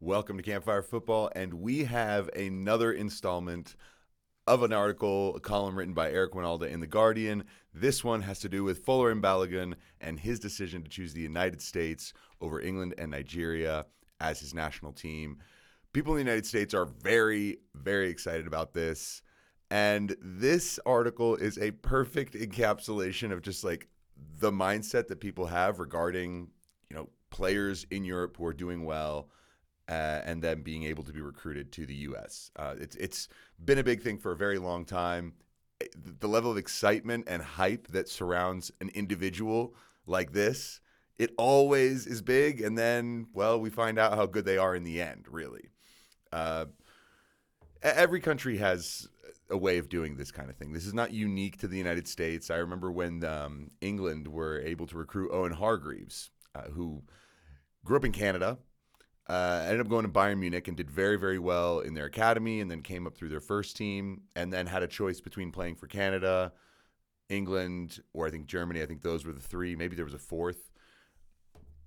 Welcome to Campfire Football, and we have another installment of an article, a column written by Eric Wynalda in The Guardian. This one has to do with Folarin Balogun and his decision to choose the United States over England and Nigeria as his national team. People in the United States are very, very excited about this. And this article is a perfect encapsulation of just like the mindset that people have regarding, players in Europe who are doing well. And then being able to be recruited to the U.S. It's been a big thing for a very long time. The level of excitement and hype that surrounds an individual like this, it always is big. And then, we find out how good they are in the end, really. Every country has a way of doing this kind of thing. This is not unique to the United States. I remember when England were able to recruit Owen Hargreaves, who grew up in Canada, ended up going to Bayern Munich and did very, very well in their academy, and then came up through their first team, and then had a choice between playing for Canada, England, or I think Germany. I think those were the three. Maybe there was a fourth.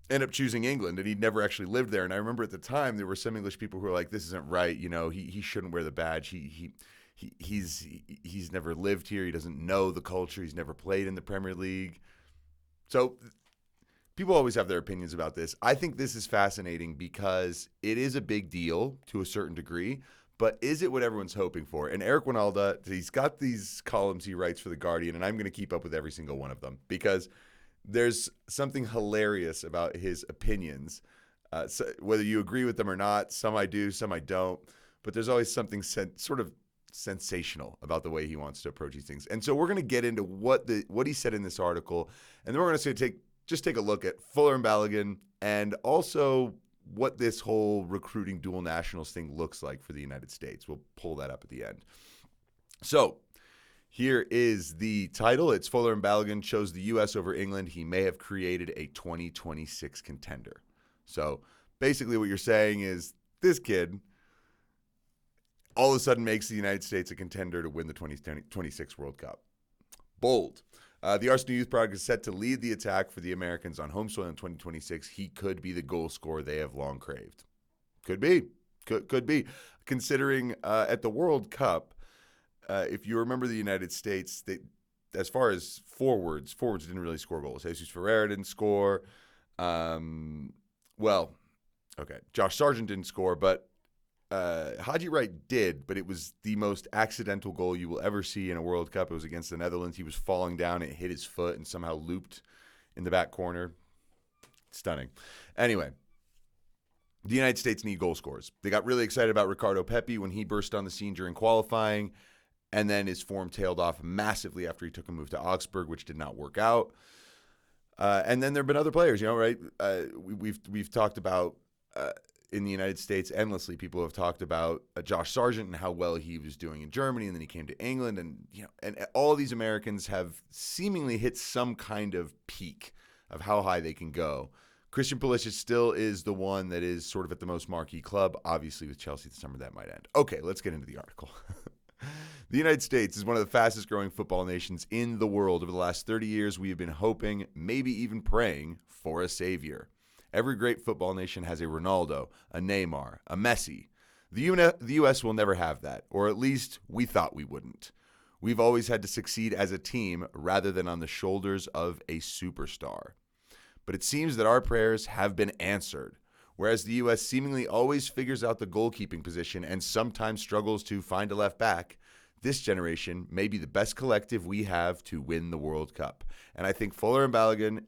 Ended up choosing England, and he'd never actually lived there. And I remember at the time there were some English people who were like, "This isn't right. He shouldn't wear the badge. He's never lived here. He doesn't know the culture. He's never played in the Premier League." So people always have their opinions about this. I think this is fascinating because it is a big deal to a certain degree, but is it what everyone's hoping for? And Eric Wynalda, he's got these columns he writes for The Guardian, and I'm going to keep up with every single one of them because there's something hilarious about his opinions. So whether you agree with them or not, some I do, some I don't, but there's always something sort of sensational about the way he wants to approach these things. And so we're going to get into what he said in this article, and then we're going to just take a look at Folarin Balogun and also what this whole recruiting dual nationals thing looks like for the United States. We'll pull that up at the end. So here is the title. It's Folarin Balogun chose the U.S. over England. He may have created a 2026 contender. So basically what you're saying is this kid all of a sudden makes the United States a contender to win the 2026 World Cup. Bold. The Arsenal Youth Product is set to lead the attack for the Americans on home soil in 2026. He could be the goal scorer they have long craved. Could be. Could be. Considering at the World Cup, if you remember the United States, as far as forwards didn't really score goals. Jesus Ferreira didn't score. Josh Sargent didn't score, but Haji Wright did, but it was the most accidental goal you will ever see in a World Cup. It was against the Netherlands. He was falling down. It hit his foot and somehow looped in the back corner. Stunning. Anyway, the United States need goal scorers. They got really excited about Ricardo Pepi when he burst on the scene during qualifying, and then his form tailed off massively after he took a move to Augsburg, which did not work out. And then there have been other players, right? We've talked about in the United States endlessly. People have talked about Josh Sargent and how well he was doing in Germany, and then he came to England, and all these Americans have seemingly hit some kind of peak of how high they can go. Christian Pulisic still is the one that is sort of at the most marquee club. Obviously, with Chelsea this summer, that might end. Okay, let's get into the article. The United States is one of the fastest growing football nations in the world. Over the last 30 years, we have been hoping, maybe even praying, for a savior. Every great football nation has a Ronaldo, a Neymar, a Messi. The U.S. will never have that, or at least we thought we wouldn't. We've always had to succeed as a team rather than on the shoulders of a superstar. But it seems that our prayers have been answered. Whereas the U.S. seemingly always figures out the goalkeeping position and sometimes struggles to find a left back, this generation may be the best collective we have to win the World Cup. And I think Folarin Balogun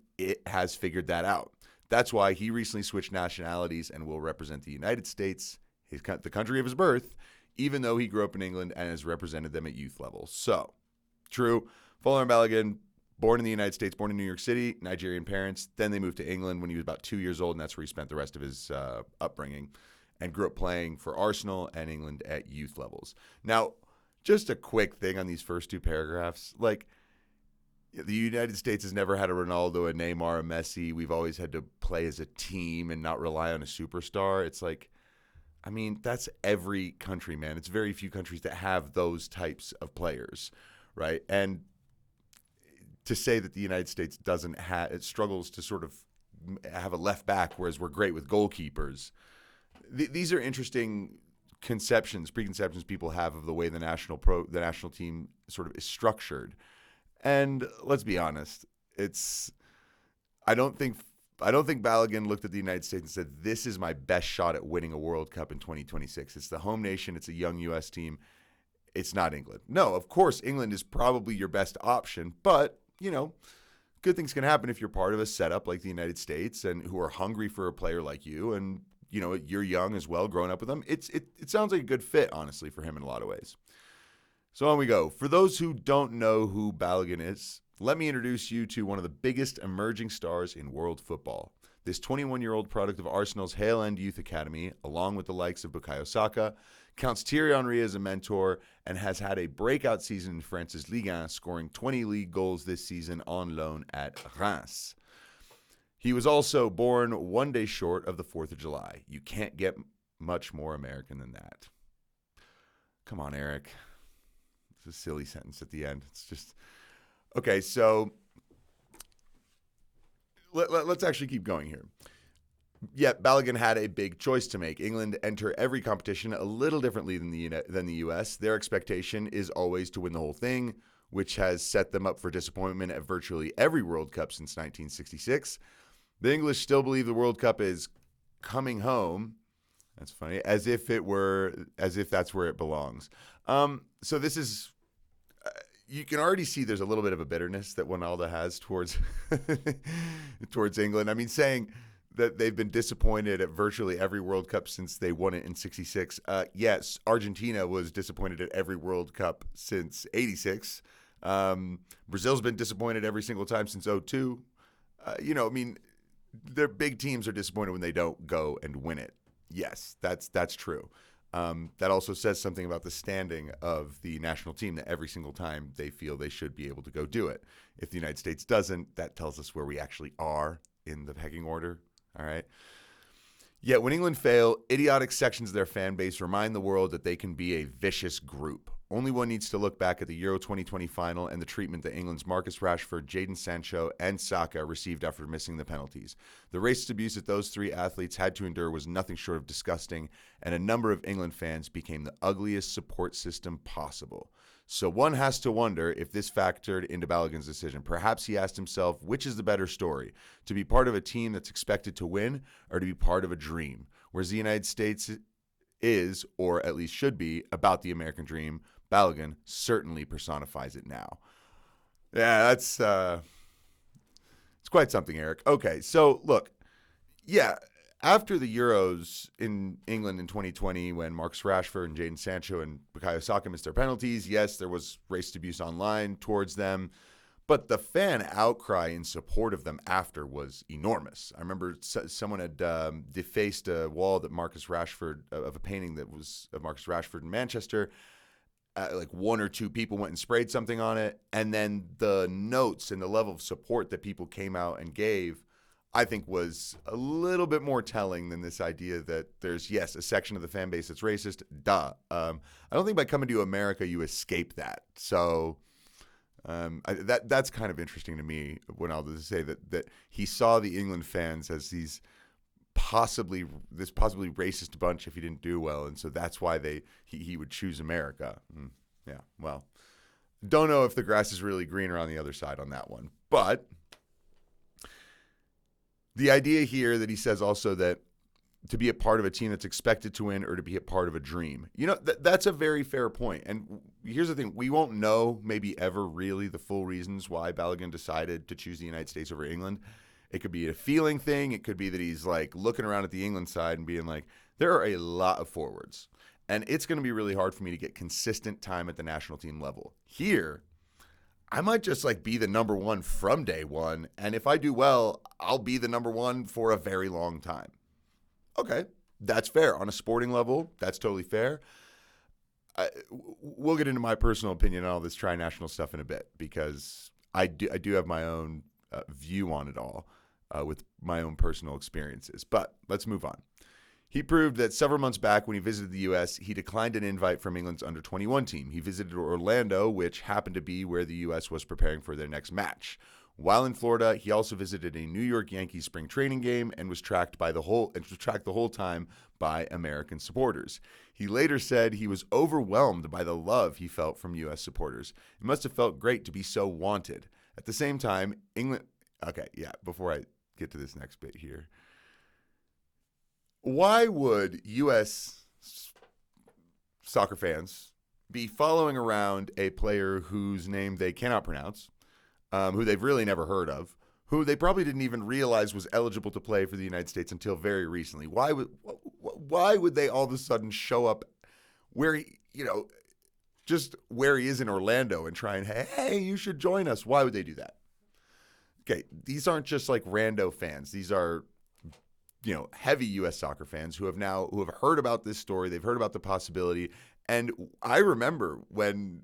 has figured that out. That's why he recently switched nationalities and will represent the United States, the country of his birth, even though he grew up in England and has represented them at youth level. So, true, Folarin Balogun, born in the United States, born in New York City, Nigerian parents. Then they moved to England when he was about 2 years old, and that's where he spent the rest of his upbringing, and grew up playing for Arsenal and England at youth levels. Now, just a quick thing on these first two paragraphs. The United States has never had a Ronaldo, a Neymar, a Messi. We've always had to play as a team and not rely on a superstar. It's that's every country, man. It's very few countries that have those types of players, right? And to say that the United States it struggles to sort of have a left back, whereas we're great with goalkeepers, these are interesting preconceptions people have of the way the national team sort of is structured. And let's be honest, I don't think Balogun looked at the United States and said, "This is my best shot at winning a World Cup in 2026." It's the home nation. It's a young U.S. team. It's not England. No, of course, England is probably your best option, but good things can happen if you're part of a setup like the United States and who are hungry for a player like you, and you're young as well, growing up with them. It sounds like a good fit, honestly, for him in a lot of ways. So on we go. For those who don't know who Balogun is, let me introduce you to one of the biggest emerging stars in world football. This 21-year-old product of Arsenal's Hale End Youth Academy, along with the likes of Bukayo Saka, counts Thierry Henry as a mentor and has had a breakout season in France's Ligue 1, scoring 20 league goals this season on loan at Reims. He was also born one day short of the 4th of July. You can't get much more American than that. Come on, Eric. It's a silly sentence at the end. It's just... Okay, so let's actually keep going here. Yeah, Balogun had a big choice to make. England enter every competition a little differently than the U.S. Their expectation is always to win the whole thing, which has set them up for disappointment at virtually every World Cup since 1966. The English still believe the World Cup is coming home. That's funny, as if that's where it belongs. So this is. You can already see there's a little bit of a bitterness that Wynalda has towards England. I mean, saying that they've been disappointed at virtually every World Cup since they won it in '66. Yes, Argentina was disappointed at every World Cup since '86. Brazil's been disappointed every single time since '02. I mean, their big teams are disappointed when they don't go and win it. Yes, that's true. That also says something about the standing of the national team, that every single time they feel they should be able to go do it. If the United States doesn't, that tells us where we actually are in the pecking order. All right. Yet when England fail, idiotic sections of their fan base remind the world that they can be a vicious group. Only one needs to look back at the Euro 2020 final and the treatment that England's Marcus Rashford, Jadon Sancho, and Saka received after missing the penalties. The racist abuse that those three athletes had to endure was nothing short of disgusting, and a number of England fans became the ugliest support system possible. So one has to wonder if this factored into Balogun's decision. Perhaps he asked himself, which is the better story? To be part of a team that's expected to win, or to be part of a dream? Whereas the United States is, or at least should be, about the American dream, Balogun certainly personifies it now. Yeah, it's quite something, Eric. Okay, so look, yeah, after the Euros in England in 2020, when Marcus Rashford and Jadon Sancho and Bukayo Saka missed their penalties, yes, there was racist abuse online towards them, but the fan outcry in support of them after was enormous. I remember someone had defaced a wall that Marcus Rashford, of a painting that was of Marcus Rashford in Manchester. Like one or two people went and sprayed something on it, and then the notes and the level of support that people came out and gave, I think, was a little bit more telling than this idea that there's, yes, a section of the fan base that's racist. Duh. I don't think by coming to America you escape that. So that's kind of interesting to me, Wynalda, to say that he saw the England fans as this possibly racist bunch if he didn't do well, and so that's why he would choose America. Yeah, well, don't know if the grass is really greener on the other side on that one, but the idea here that he says also that to be a part of a team that's expected to win or to be a part of a dream, that's a very fair point. And here's the thing: we won't know maybe ever really the full reasons why Balogun decided to choose the United States over England. It could be a feeling thing. It could be that he's like looking around at the England side and being like, there are a lot of forwards, and it's going to be really hard for me to get consistent time at the national team level. Here, I might just like be the number one from day one, and if I do well, I'll be the number one for a very long time. Okay, that's fair. On a sporting level, that's totally fair. We'll get into my personal opinion on all this tri-national stuff in a bit, because I do have my own view on it all. With my own personal experiences. But let's move on. He proved that several months back when he visited the U.S., he declined an invite from England's under-21 team. He visited Orlando, which happened to be where the U.S. was preparing for their next match. While in Florida, he also visited a New York Yankees spring training game and was tracked the whole time by American supporters. He later said he was overwhelmed by the love he felt from U.S. supporters. It must have felt great to be so wanted. At the same time, England... Okay, yeah, before I get to this next bit here. Why would U.S. soccer fans be following around a player whose name they cannot pronounce, who they've really never heard of, who they probably didn't even realize was eligible to play for the United States until very recently? Why would they all of a sudden show up where he, just where he is in Orlando and try and, hey, you should join us? Why would they do that? Okay, these aren't just like rando fans. These are, heavy U.S. soccer fans who have heard about this story. They've heard about the possibility. And I remember when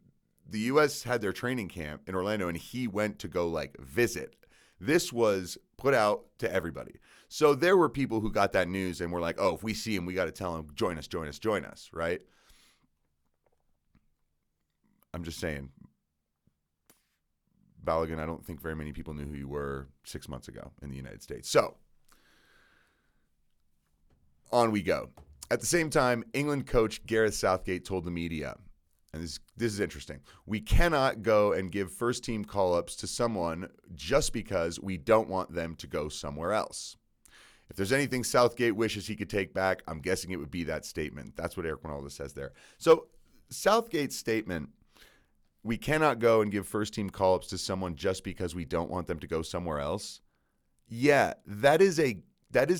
the U.S. had their training camp in Orlando and he went to go visit. This was put out to everybody. So there were people who got that news and were like, oh, if we see him, we got to tell him, join us, right? I'm just saying, Balogun, I don't think very many people knew who you were 6 months ago in the United States. So on we go. At the same time, England coach Gareth Southgate told the media, and this is interesting, we cannot go and give first-team call-ups to someone just because we don't want them to go somewhere else. If there's anything Southgate wishes he could take back, I'm guessing it would be that statement. That's what Eric Wynalda says there. So Southgate's statement, we cannot go and give first-team call-ups to someone just because we don't want them to go somewhere else. Yeah, that is a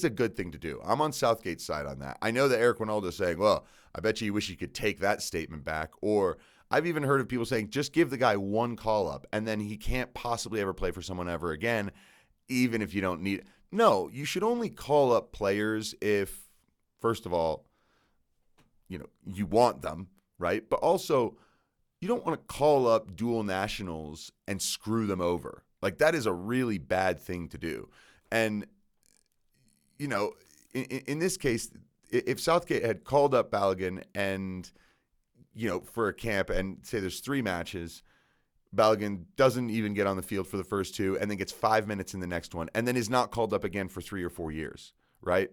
good thing to do. I'm on Southgate's side on that. I know that Eric Wynalda is saying, well, I bet you wish you could take that statement back. Or I've even heard of people saying, just give the guy one call-up, and then he can't possibly ever play for someone ever again, even if you don't need it. No, you should only call up players if, first of all, you want them, right? But also, you don't want to call up dual nationals and screw them over. That is a really bad thing to do. And in this case, if Southgate had called up Balogun and, for a camp and say there's 3 matches, Balogun doesn't even get on the field for the first 2 and then gets 5 minutes in the next one and then is not called up again for 3 or 4 years, right?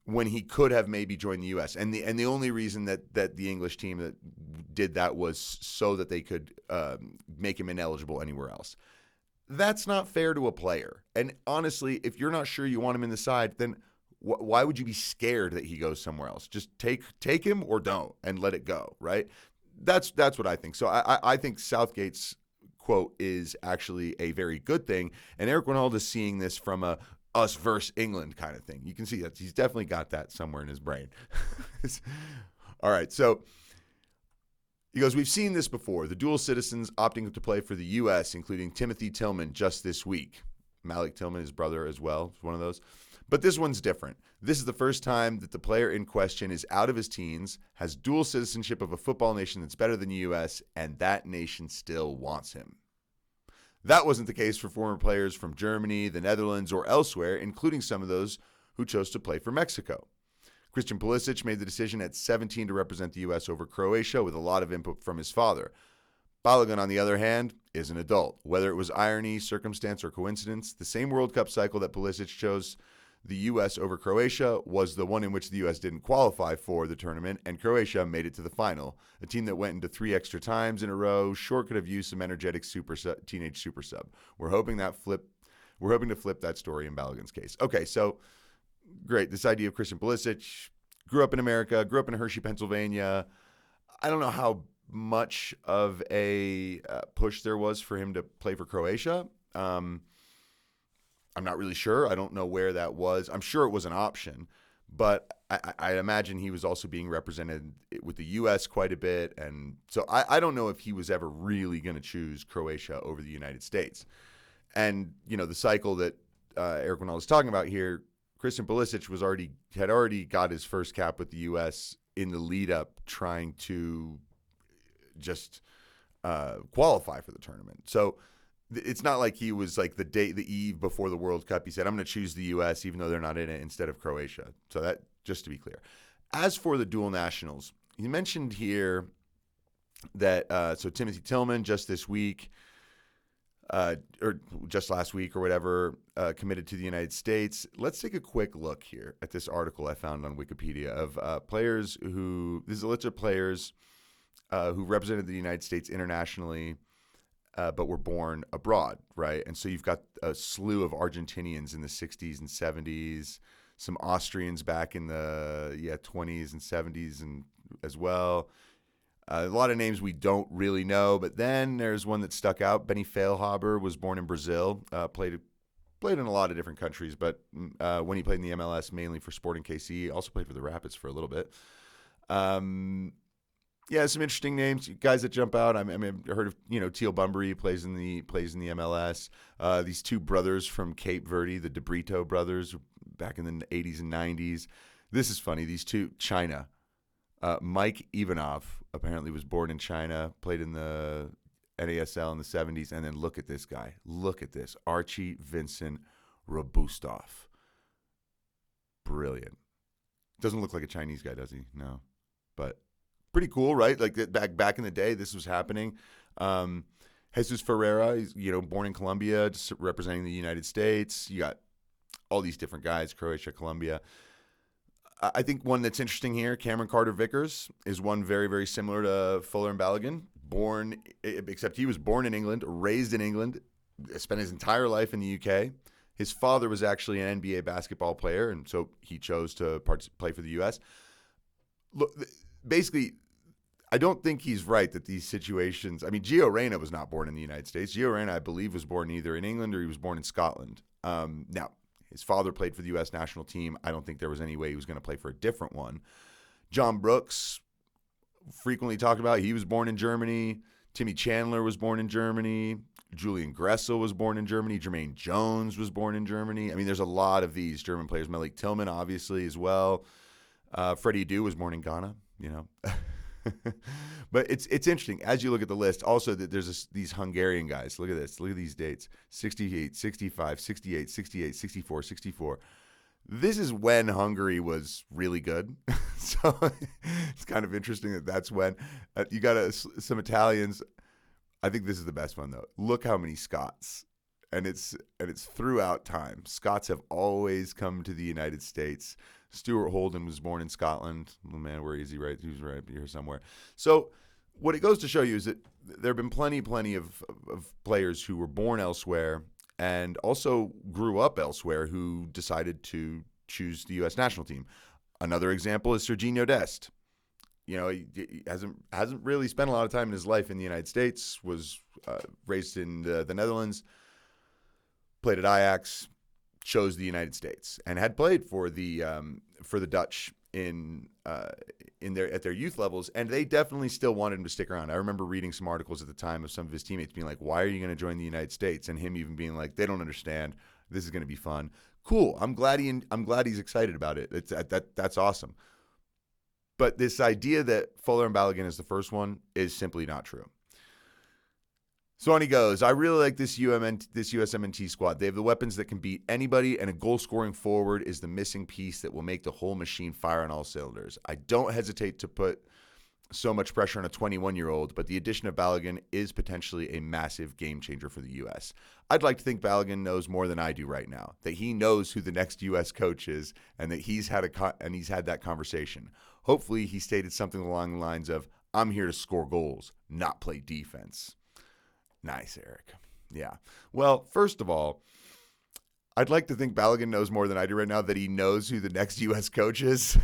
When he could have maybe joined the U.S. And the only reason that the English team that did that was so that they could make him ineligible anywhere else. That's not fair to a player. And honestly, if you're not sure you want him in the side, then why would you be scared that he goes somewhere else? Just take him or don't and let it go, right? That's what I think. So I think Southgate's quote is actually a very good thing. And Eric Wynalda is seeing this from a us versus England kind of thing. You can see that he's definitely got that somewhere in his brain. All right, so he goes, we've seen this before. The dual citizens opting to play for the U.S., including Timothy Tillman just this week. Malik Tillman, his brother as well, is one of those. But this one's different. This is the first time that the player in question is out of his teens, has dual citizenship of a football nation that's better than the U.S., and that nation still wants him. That wasn't the case for former players from Germany, the Netherlands, or elsewhere, including some of those who chose to play for Mexico. Christian Pulisic made the decision at 17 to represent the U.S. over Croatia with a lot of input from his father. Balogun, on the other hand, is an adult. Whether it was irony, circumstance, or coincidence, the same World Cup cycle that Pulisic chose the U.S. over Croatia was the one in which the U.S. didn't qualify for the tournament, and Croatia made it to the final. A team that went into 3 extra times in a row sure could have used some energetic teenage super sub. We're hoping to flip that story in Balogun's case. Okay, so great. This idea of Christian Pulisic, grew up in America, grew up in Hershey, Pennsylvania. I don't know how much of a push there was for him to play for Croatia. I'm not really sure. I don't know where that was. I'm sure it was an option, but I imagine he was also being represented with the U.S. quite a bit. And so I don't know if he was ever really going to choose Croatia over the United States. And, the cycle that Eric Wynalda is talking about here, Christian Pulisic had already got his first cap with the U.S. in the lead up trying to just qualify for the tournament. So it's not like he was like the eve before the World Cup. He said, I'm going to choose the U.S. even though they're not in it instead of Croatia. So that, just to be clear. As for the dual nationals, you mentioned here that, so Timothy Tillman just this week, or just last week or whatever, committed to the United States. Let's take a quick look here at this article I found on Wikipedia of players who, this is a list of players who represented the United States internationally, but were born abroad, right? And so you've got a slew of Argentinians in the 60s and 70s, some Austrians back in the 20s and 70s and as well. A lot of names we don't really know, but then there's one that stuck out. Benny Feilhaber was born in Brazil, played in a lot of different countries, but when he played in the MLS, mainly for Sporting KC, also played for the Rapids for a little bit. Some interesting names, guys that jump out. I heard of Teal Bunbury plays in the MLS. These two brothers from Cape Verde, the De Brito brothers, back in the 80s and 90s. This is funny. These two, China. Mike Ivanov apparently was born in China, played in the NASL in the 70s, and then look at this guy. Look at this. Archie Vincent Robustov. Brilliant. Doesn't look like a Chinese guy, does he? No. But pretty cool, right? Like back in the day, this was happening. Jesus Ferreira, he's born in Colombia, just representing the United States. You got all these different guys, Croatia, Colombia. I think one that's interesting here, Cameron Carter-Vickers, is one very, very similar to Folarin Balogun. Except he was born in England, raised in England, spent his entire life in the UK. His father was actually an NBA basketball player, and so he chose to play for the US. Look, basically, I don't think he's right that these situations. I mean, Gio Reyna was not born in the United States. Gio Reyna, I believe, was born either in England or he was born in Scotland. Now, his father played for the U.S. national team. I don't think there was any way he was going to play for a different one. John Brooks, frequently talked about, he was born in Germany. Timmy Chandler was born in Germany. Julian Gressel was born in Germany. Jermaine Jones was born in Germany. I mean, there's a lot of these German players. Malik Tillman, obviously, as well. Freddie Adu was born in Ghana, But it's interesting as you look at the list also that there's these Hungarian guys. Look at this. Look at these dates. 68, 65, 68, 68, 64, 64. This is when Hungary was really good. So it's kind of interesting that that's when. You got some Italians. I think this is the best one, though. Look how many Scots. And it's throughout time. Scots have always come to the United States. Stuart Holden was born in Scotland. Oh, man, where is he? Right? He was right here somewhere. So what it goes to show you is that there have been plenty of players who were born elsewhere and also grew up elsewhere who decided to choose the U.S. national team. Another example is Serginho Dest. He hasn't really spent a lot of time in his life in the United States, was raised in the Netherlands, played at Ajax, chose the United States, and had played for the Dutch at their youth levels, and they definitely still wanted him to stick around. I remember reading some articles at the time of some of his teammates being like, "Why are you going to join the United States?" and him even being like, "They don't understand. This is going to be fun." Cool. I'm glad he's excited about it. That's awesome. But this idea that Folarin Balogun is the first one is simply not true. So on he goes. I really like this USMNT squad. They have the weapons that can beat anybody, and a goal-scoring forward is the missing piece that will make the whole machine fire on all cylinders. I don't hesitate to put so much pressure on a 21-year-old, but the addition of Balogun is potentially a massive game changer for the U.S. I'd like to think Balogun knows more than I do right now, that he knows who the next U.S. coach is, and that he's had that conversation. Hopefully, he stated something along the lines of, "I'm here to score goals, not play defense." Nice, Eric. Yeah. Well, first of all, I'd like to think Balogun knows more than I do right now, that he knows who the next U.S. coach is.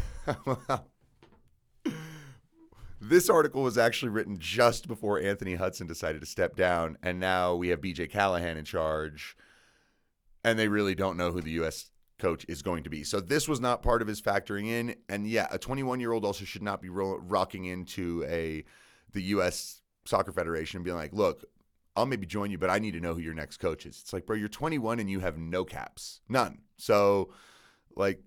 This article was actually written just before Anthony Hudson decided to step down, and now we have B.J. Callahan in charge, and they really don't know who the U.S. coach is going to be. So this was not part of his factoring in, and yeah, a 21-year-old also should not be rocking into the U.S. Soccer Federation and being like, "Look, I'll maybe join you, but I need to know who your next coach is." It's like, bro, you're 21 and you have no caps. None. So,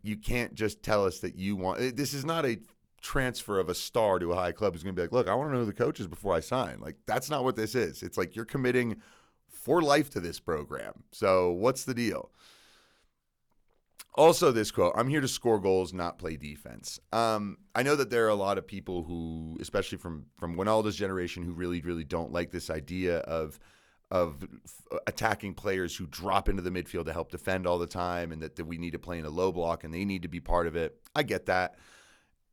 you can't just tell us that you want – this is not a transfer of a star to a high club who's going to be like, "Look, I want to know who the coach is before I sign." That's not what this is. It's like you're committing for life to this program. So what's the deal? Also, this quote, "I'm here to score goals, not play defense." I know that there are a lot of people who, especially from Wynalda's generation, who really, really don't like this idea of attacking players who drop into the midfield to help defend all the time, and that we need to play in a low block and they need to be part of it. I get that.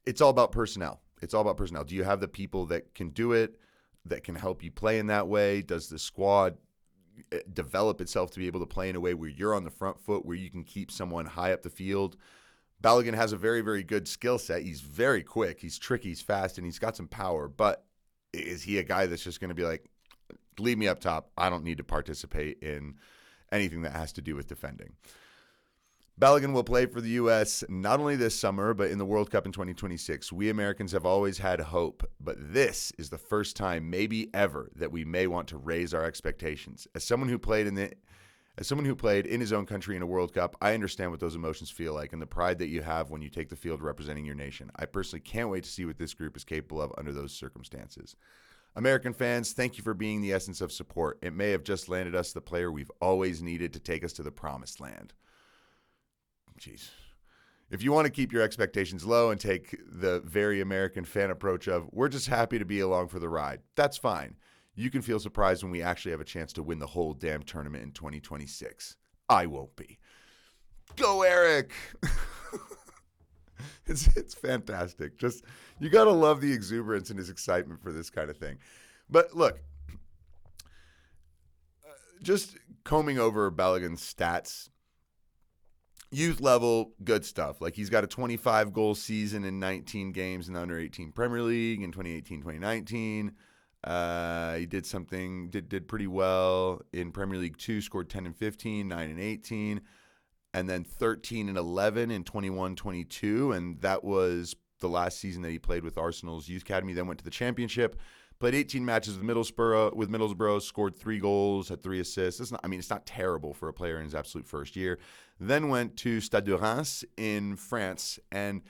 It's all about personnel. It's all about personnel. Do you have the people that can do it, that can help you play in that way? Does the squad develop itself to be able to play in a way where you're on the front foot, where you can keep someone high up the field? Balogun has a very, very good skill set. He's very quick. He's tricky. He's fast, and he's got some power. But is he a guy that's just going to be like, leave me up top, I don't need to participate in anything that has to do with defending? Balogun will play for the U.S. not only this summer, but in the World Cup in 2026. We Americans have always had hope, but this is the first time, maybe ever, that we may want to raise our expectations. As someone who played in his own country in a World Cup, I understand what those emotions feel like and the pride that you have when you take the field representing your nation. I personally can't wait to see what this group is capable of under those circumstances. American fans, thank you for being the essence of support. It may have just landed us the player we've always needed to take us to the promised land. Jeez. If you want to keep your expectations low and take the very American fan approach of, we're just happy to be along for the ride, that's fine. You can feel surprised when we actually have a chance to win the whole damn tournament in 2026. I won't be. Go, Eric! It's fantastic. Just, you got to love the exuberance and his excitement for this kind of thing. But look, just combing over Balogun's stats, youth level, good stuff. Like, he's got a 25-goal season in 19 games in the under-18 Premier League in 2018-2019. He did pretty well in Premier League 2, scored 10 and 15, 9 and 18, and then 13 and 11 in 21-22, and that was the last season that he played with Arsenal's youth academy. Then went to the championship, played 18 matches with Middlesbrough, scored 3 goals, had 3 assists. It's not terrible for a player in his absolute first year. Then went to Stade de Reims in France, and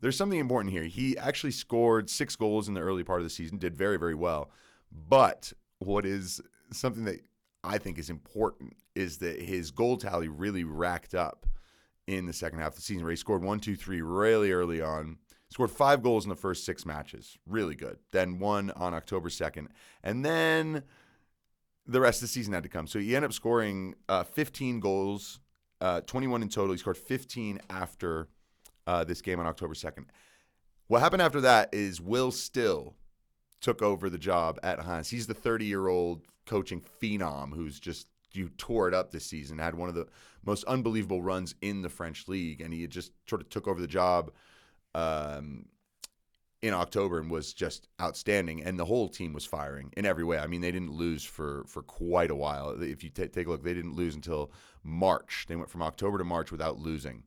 there's something important here. He actually scored 6 goals in the early part of the season, did very, very well. But what is something that I think is important is that his goal tally really racked up in the second half of the season, where he scored 1, 2, 3 really early on. Scored 5 goals in the first 6 matches. Really good. Then 1 on October 2nd. And then the rest of the season had to come. So he ended up scoring 15 goals, 21 in total. He scored 15 after this game on October 2nd. What happened after that is Will Still took over the job at Reims. He's the 30-year-old coaching phenom who's just tore it up this season, had one of the most unbelievable runs in the French league, and he had just sort of took over the job in October and was just outstanding, and the whole team was firing in every way. I mean, they didn't lose for quite a while. If you take a look, they didn't lose until March. They went from October to March without losing.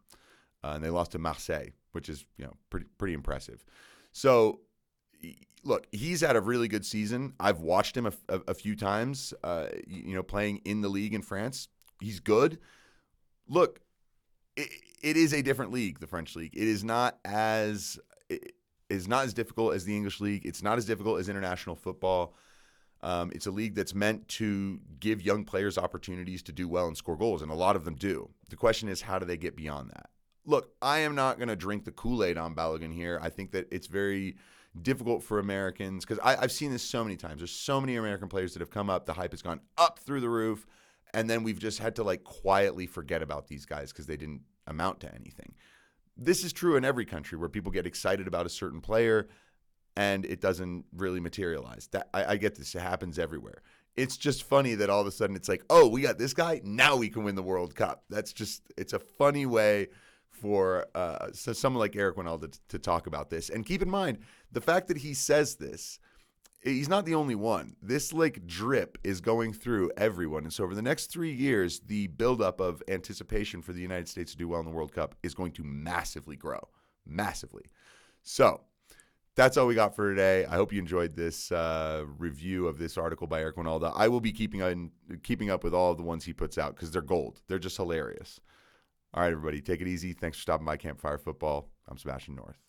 And they lost to Marseille, which is pretty impressive. So, look, he's had a really good season. I've watched him a few times, playing in the league in France. He's good. Look, it is a different league, the French league. It is not as difficult as the English league. It's not as difficult as international football. It's a league that's meant to give young players opportunities to do well and score goals, and a lot of them do. The question is, how do they get beyond that? Look, I am not going to drink the Kool-Aid on Balogun here. I think that it's very difficult for Americans, because I've seen this so many times. There's so many American players that have come up. The hype has gone up through the roof, and then we've just had to quietly forget about these guys because they didn't amount to anything. This is true in every country where people get excited about a certain player and it doesn't really materialize. I get this. It happens everywhere. It's just funny that all of a sudden it's like, oh, we got this guy, now we can win the World Cup. It's a funny way for someone like Eric Wynalda to talk about this. And keep in mind, the fact that he says this, he's not the only one. This drip is going through everyone. And so over the next 3 years, the buildup of anticipation for the United States to do well in the World Cup is going to massively grow. Massively. So that's all we got for today. I hope you enjoyed this review of this article by Eric Wynalda. I will be keeping up with all of the ones he puts out because they're gold. They're just hilarious. All right, everybody, take it easy. Thanks for stopping by Campfire Football. I'm Sebastian North.